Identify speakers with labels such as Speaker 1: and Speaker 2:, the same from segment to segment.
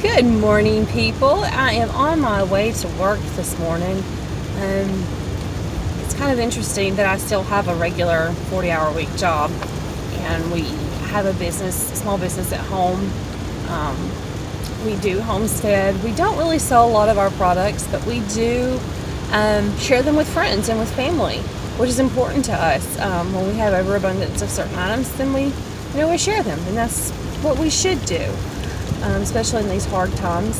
Speaker 1: Good morning, people. I am on my way to work this morning. It's kind of interesting that I still have a regular 40-hour week job, and we have a small business at home. We do homestead. We don't really sell a lot of our products, but we do share them with friends and with family, which is important to us. When we have overabundance of certain items, then we share them, and that's what we should do. Especially in these hard times,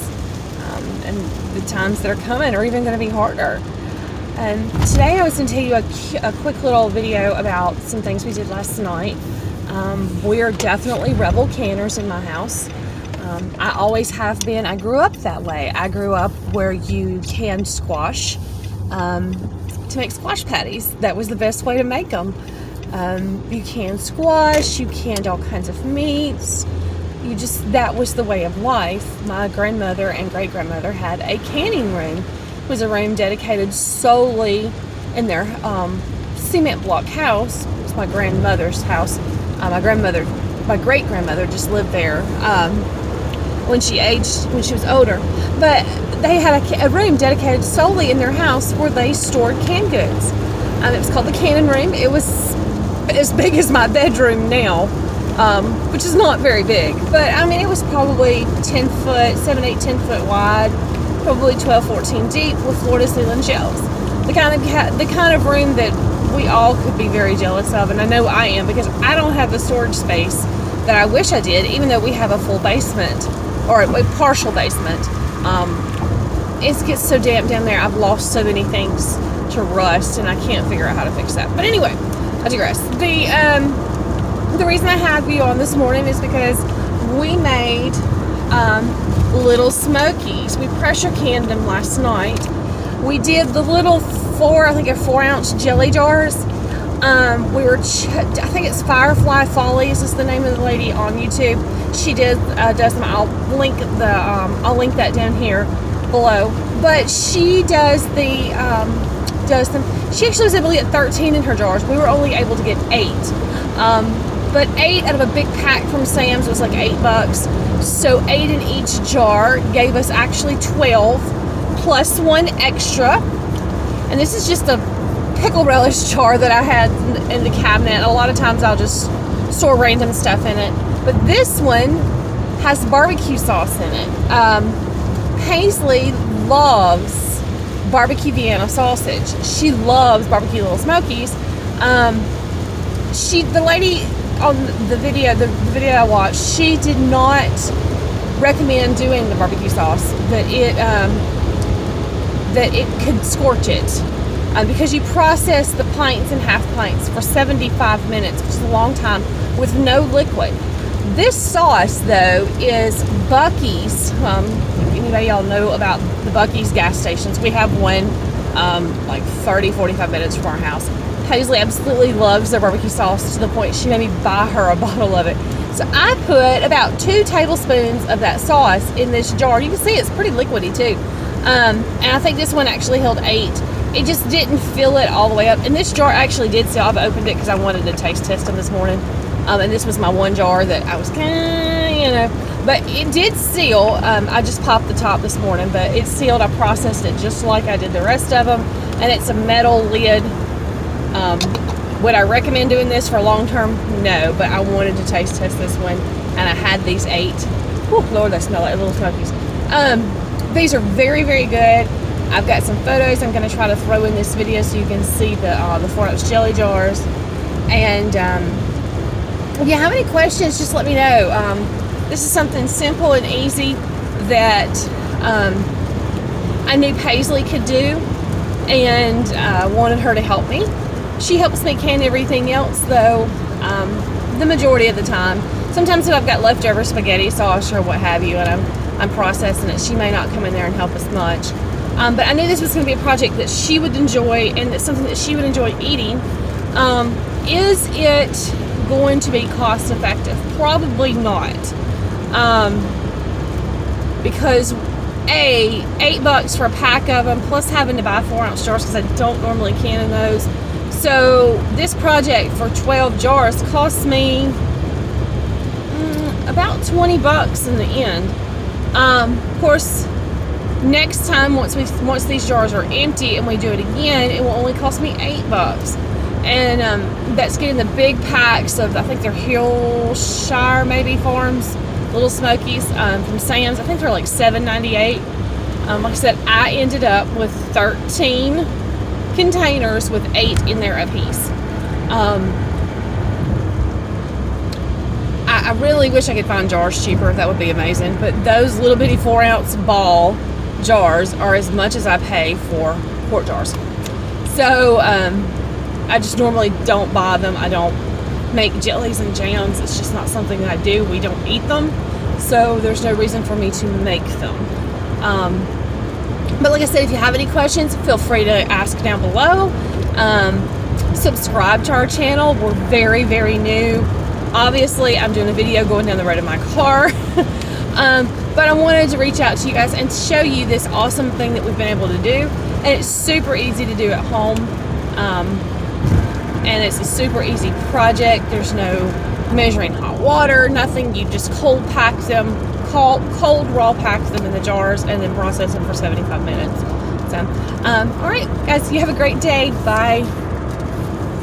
Speaker 1: and the times that are coming are even going to be harder. Today I was going to tell you a quick little video about some things we did last night. We are definitely rebel canners in my house. I always have been. I grew up that way. I grew up where you canned squash to make squash patties. That was the best way to make them. You canned squash, you canned all kinds of meats. That was the way of life. My grandmother and great-grandmother had a canning room. It was a room dedicated solely in their cement block house. It was my grandmother's house. My great-grandmother just lived there when she was older. But they had a room dedicated solely in their house where they stored canned goods. It was called the canning room. It was as big as my bedroom now. Which is not very big, but I mean, it was probably 10 foot, 7, 8, 10 foot wide, probably 12, 14 deep with floor to ceiling shelves. The kind of room that we all could be very jealous of, and I know I am, because I don't have the storage space that I wish I did, even though we have a full basement, or a partial basement. It gets so damp down there. I've lost so many things to rust, and I can't figure out how to fix that. But anyway, I digress. The reason I have you on this morning is because we made little Smokies. We pressure canned them last night. We did the little 4-ounce jelly jars. I think it's Firefly Follies is the name of the lady on YouTube. She does them. I'll link that down here below. But she does them. She actually was able to get 13 in her jars. We were only able to get 8. But 8 out of a big pack from Sam's was like $8. So 8 in each jar gave us actually 12 plus 1 extra. And this is just a pickle relish jar that I had in the cabinet. A lot of times I'll just store random stuff in it. But this one has barbecue sauce in it. Paisley loves barbecue Vienna sausage. She loves barbecue Little Smokies. The lady on the video I watched, she did not recommend doing the barbecue sauce, that it could scorch it, because you process the pints and half pints for 75 minutes, which is a long time, with no liquid. This sauce, though, is Buc-ee's. If anybody y'all know about the Buc-ee's gas stations, we have one like 30-45 minutes from our house. Paisley absolutely loves their barbecue sauce to the point she made me buy her a bottle of it. So I put about 2 tablespoons of that sauce in this jar. You can see it's pretty liquidy too. And I think this one actually held 8. It just didn't fill it all the way up. And this jar actually did seal. I've opened it because I wanted to taste test them this morning. And this was my one jar that I was but it did seal. I just popped the top this morning, but it sealed. I processed it just like I did the rest of them. And it's a metal lid. Would I recommend doing this for long term? No, but I wanted to taste test this one, and I had these 8. Whew, Lord, they smell like Little Smokies. These are very, very good. I've got some photos I'm going to try to throw in this video so you can see the 4-ounce jelly jars. And if you have any questions, just let me know. This is something simple and easy that I knew Paisley could do, and wanted her to help me. She helps me can everything else, though, the majority of the time. Sometimes if I've got leftover spaghetti sauce or what have you, and I'm processing it, she may not come in there and help us much. But I knew this was going to be a project that she would enjoy, and that's something that she would enjoy eating. Is it going to be cost effective? Probably not. Because $8 for a pack of them, plus having to buy 4-ounce jars because I don't normally can in those. So this project for 12 jars cost me about $20 in the end. Of course, next time once these jars are empty and we do it again, it will only cost me $8. And that's getting the big packs of, I think they're Hillshire maybe farms, little Smokies from Sam's. I think they're like $7.98. Like I said, I ended up with 13 containers with 8 in there apiece. I really wish I could find jars cheaper. That would be amazing. But those little bitty 4-ounce ball jars are as much as I pay for quart jars. So I just normally don't buy them. I don't make jellies and jams. It's just not something that I do. We don't eat them, so there's no reason for me to make them. But like I said, if you have any questions, feel free to ask down below. Subscribe to our channel. We're very, very new. Obviously, I'm doing a video going down the road in my car. But I wanted to reach out to you guys and show you this awesome thing that we've been able to do. And it's super easy to do at home. And it's a super easy project. There's no measuring hot water, nothing. You just cold pack them, cold raw pack them in the jars, and then process them for 75 minutes. So, all right, guys, you have a great day. Bye.